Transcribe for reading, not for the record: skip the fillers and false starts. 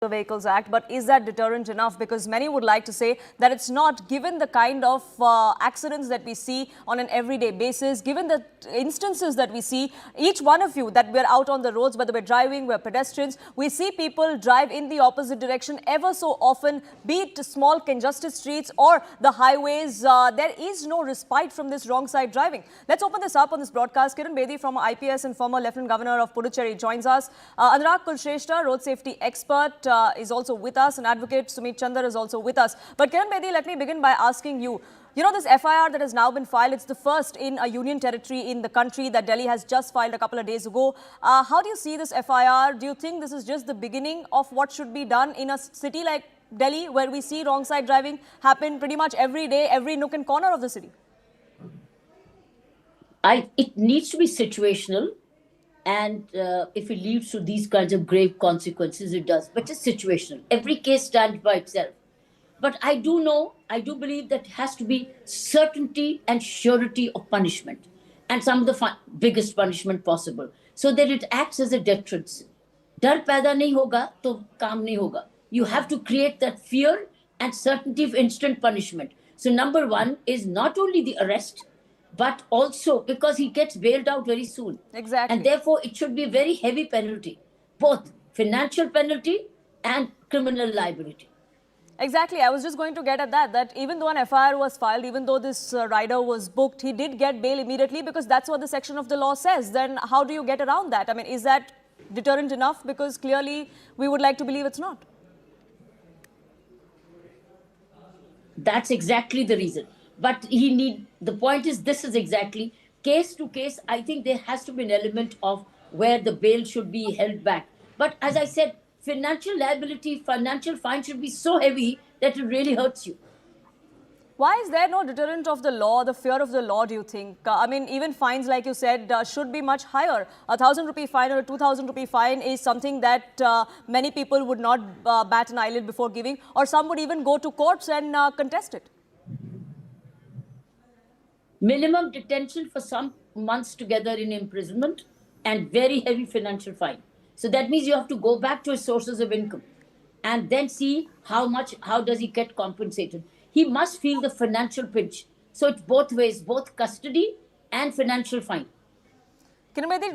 the Vehicles Act, but is that deterrent enough? Because many would like to say that it's not, given the kind of accidents that we see on an everyday basis, given the instances that we see, each one of you, that we're out on the roads, whether we're driving, we're pedestrians, we see people drive in the opposite direction ever so often, be it small congested streets or the highways. There is no respite from this wrong side driving. Let's open this up on this broadcast. Kiran Bedi from IPS and former Lieutenant Governor of Puducherry joins us. Anurag Kulshrestha, road safety expert, is also with us, and advocate Sumit Chandar is also with us. But Kiran Bedi, let me begin by asking you, this FIR that has now been filed, it's the first in a union territory in the country that Delhi has just filed a couple of days ago. How do you see this FIR? Do you think this is just the beginning of what should be done in a city like Delhi, where we see wrong side driving happen pretty much every day, every nook and corner of the city? It needs to be situational. And if it leads to these kinds of grave consequences, it does. But just situational. Every case stands by itself. But I do believe that it has to be certainty and surety of punishment. And some of the biggest punishment possible. So that it acts as a deterrent. Dar paida nahi hoga, to kaam nahi hoga. You have to create that fear and certainty of instant punishment. So number one is not only the arrest, but also because he gets bailed out very soon. Exactly. And therefore, it should be a very heavy penalty, both financial penalty and criminal liability. Exactly. I was just going to get at that even though an FIR was filed, even though this rider was booked, he did get bail immediately because that's what the section of the law says. Then how do you get around that? I mean, is that deterrent enough? Because clearly we would like to believe it's not. That's exactly the reason. But the point is, this is exactly case to case. I think there has to be an element of where the bail should be held back. But as I said, financial liability, financial fine should be so heavy that it really hurts you. Why is there no deterrent of the law, the fear of the law, do you think? I mean, even fines, like you said, should be much higher. A 1,000 rupee fine or a 2,000 rupee fine is something that many people would not bat an eyelid before giving, or some would even go to courts and contest it. Minimum detention for some months together in imprisonment and very heavy financial fine. So that means you have to go back to his sources of income and then see how does he get compensated. He must feel the financial pinch. So it's both ways, both custody and financial fine. Kiran Bedi,